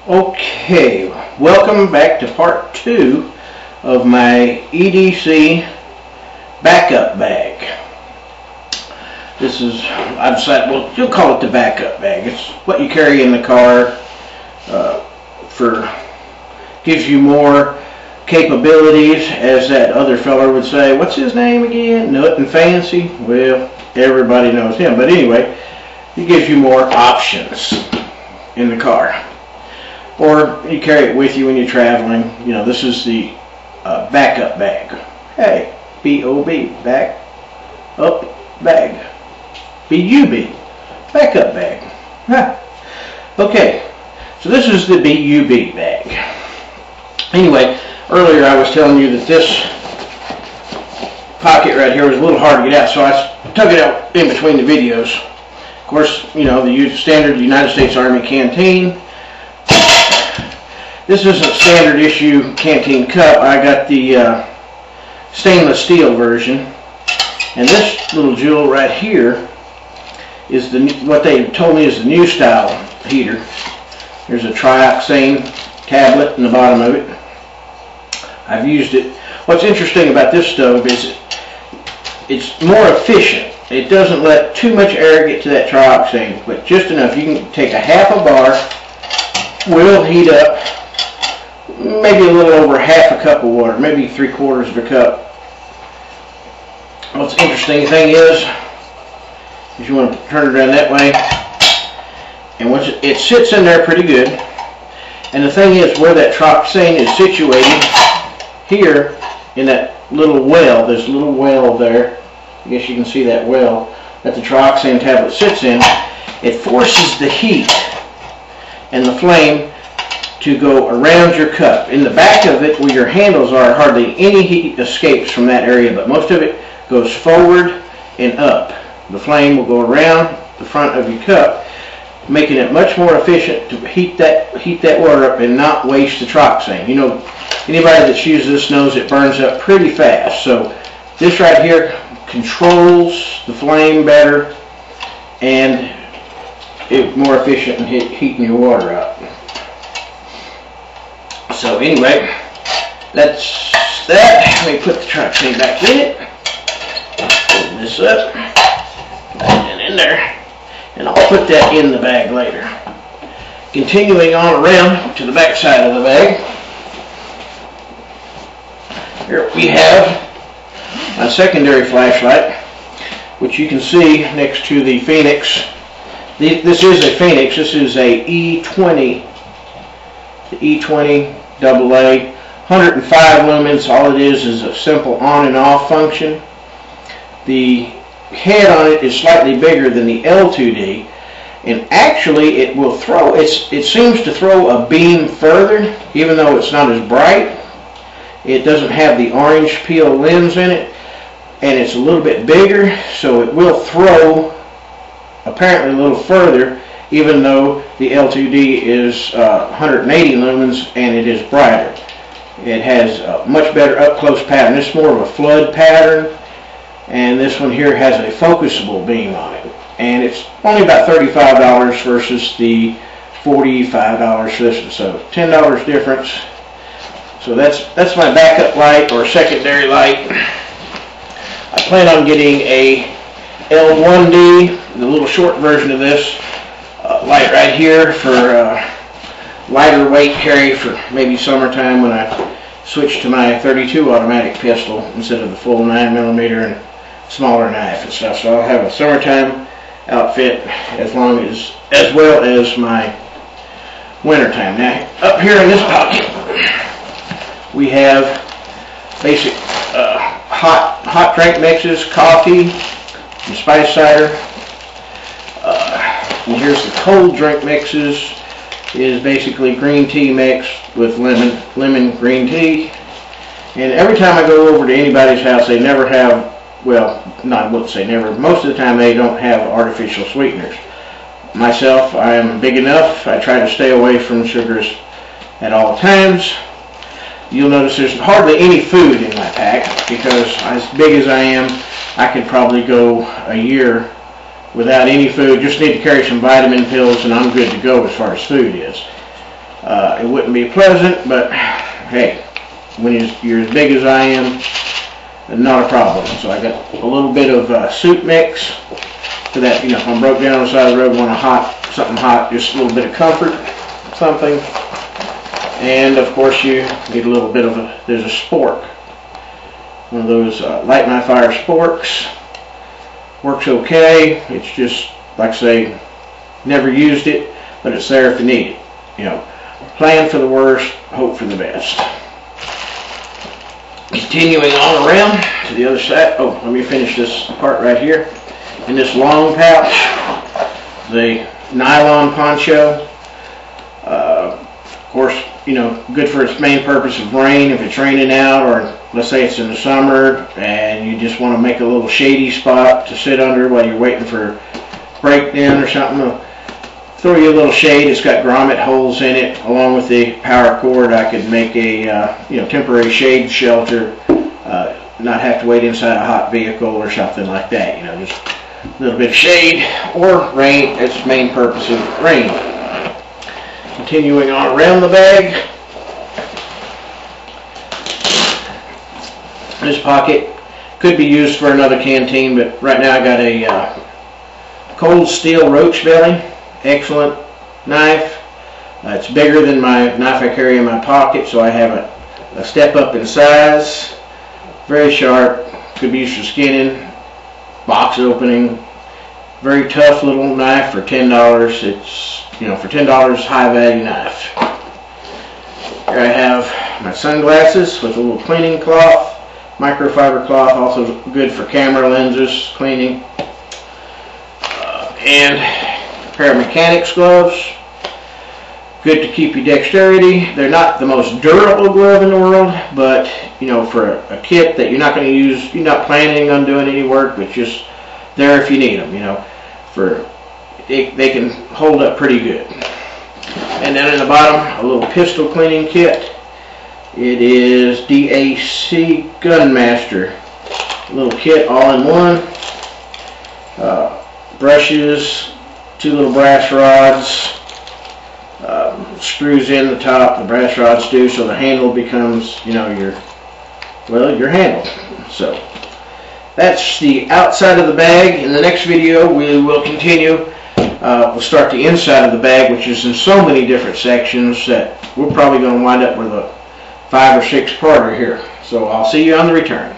Okay, welcome back to part 2 of my EDC backup bag. This is, I've decided, well, you'll call it the backup bag. It's what you carry in the car gives you more capabilities, as that other feller would say. What's his name again? Nothing fancy? Well, everybody knows him. But anyway, it gives you more options in the car. Or you carry it with you when you're traveling. You know, this is the backup bag. Hey, B-O-B, back up bag. B-U-B, backup bag. Huh. Okay, so this is the B-U-B bag. Anyway, earlier I was telling you that this pocket right here was a little hard to get out, so I took it out in between the videos. Of course, you know, the standard United States Army canteen. This isn't a standard issue canteen cup. I got the stainless steel version, and this little jewel right here is what they told me is the new style heater. There's a trioxane tablet in the bottom of it. I've used it. What's interesting about this stove is it's more efficient. It doesn't let too much air get to that trioxane, but just enough. You can take a half a bar, will heat up maybe a little over half a cup of water, maybe 3/4 of a cup. What's the interesting thing is you want to turn it around that way, and once it sits in there pretty good. And the thing is, where that trioxane is situated here in that little well, there's a little well there. I guess you can see that well that the trioxane tablet sits in. It forces the heat and the flame to go around your cup. In the back of it, where your handles are, hardly any heat escapes from that area, but most of it goes forward and up. The flame will go around the front of your cup, making it much more efficient to heat that water up and not waste the trioxane. You know, anybody that's used this knows it burns up pretty fast. So this right here controls the flame better, and it's more efficient in heating your water up. So anyway, that's that. Let me put the trioxane back in it. Open this up and in there, and I'll put that in the bag later. Continuing on around to the back side of the bag, here we have a secondary flashlight, which you can see next to the Phoenix. This is a Phoenix. This is a E20. The E20 AA, 105 lumens. All it is a simple on and off function. The head on it is slightly bigger than the L2D, and actually it will throw, it seems to throw a beam further, even though it's not as bright. It doesn't have the orange peel lens in it, and it's a little bit bigger, so it will throw apparently a little further, even though the L2D is 180 lumens and it is brighter. It has a much better up-close pattern. It's more of a flood pattern, and this one here has a focusable beam on it. And it's only about $35 versus the $45 for this one, so $10 difference. So that's my backup light or secondary light. I plan on getting a L1D, the little short version of this light right here, for lighter weight carry for maybe summertime when I switch to my 32 automatic pistol instead of the full 9mm and smaller knife and stuff. So I'll have a summertime outfit as well as my wintertime. Now up here in this pocket we have basic hot drink mixes, coffee, and spice cider. And here's the cold drink mixes. Is basically green tea mixed with lemon green tea. And every time I go over to anybody's house, they never have, well, I wouldn't say never, most of the time they don't have artificial sweeteners. Myself, I am big enough, I try to stay away from sugars at all times. You'll notice there's hardly any food in my pack, because as big as I am, I could probably go a year without any food. Just need to carry some vitamin pills and I'm good to go as far as food is. It wouldn't be pleasant, but hey, when you're as big as I am, not a problem. So I got a little bit of soup mix for that, if I'm broke down on the side of the road, want something hot, just a little bit of comfort, something. And of course you get a little bit of there's a spork. One of those light my fire sporks. Works okay. It's just, like I say, never used it, but it's there if you need it. Plan for the worst, hope for the best. Continuing on around to the other side. Oh, let me finish this part right here. In this long pouch, the nylon poncho. Of course, good for its main purpose of rain. If it's raining out, or let's say it's in the summer and you just want to make a little shady spot to sit under while you're waiting for breakdown or something, throw you a little shade. It's got grommet holes in it. Along with the power cord, I could make a temporary shade shelter. Not have to wait inside a hot vehicle or something like that. Just a little bit of shade or rain. Its main purpose is rain. Continuing on around the bag. This pocket could be used for another canteen, but right now I got a cold steel roach belly. Excellent knife. It's bigger than my knife I carry in my pocket, so I have a step up in size. Very sharp. Could be used for skinning, box opening. Very tough little knife for $10. It's, for $10, high value knife. Here I have my sunglasses with a little cleaning cloth, microfiber cloth, also good for camera lenses cleaning. And a pair of mechanics gloves. Good to keep your dexterity. They're not the most durable glove in the world, but for a kit that you're not going to use, you're not planning on doing any work, but just there if you need them. They can hold up pretty good. And then in the bottom, a little pistol cleaning kit. It is DAC Gunmaster. A little kit all in one. Brushes, 2 little brass rods. Screws in the top, the brass rods do, so the handle becomes, your handle. So that's the outside of the bag. In the next video, we will continue. We'll start the inside of the bag, which is in so many different sections that we're probably going to wind up with a 5 or 6 parter here. So I'll see you on the return.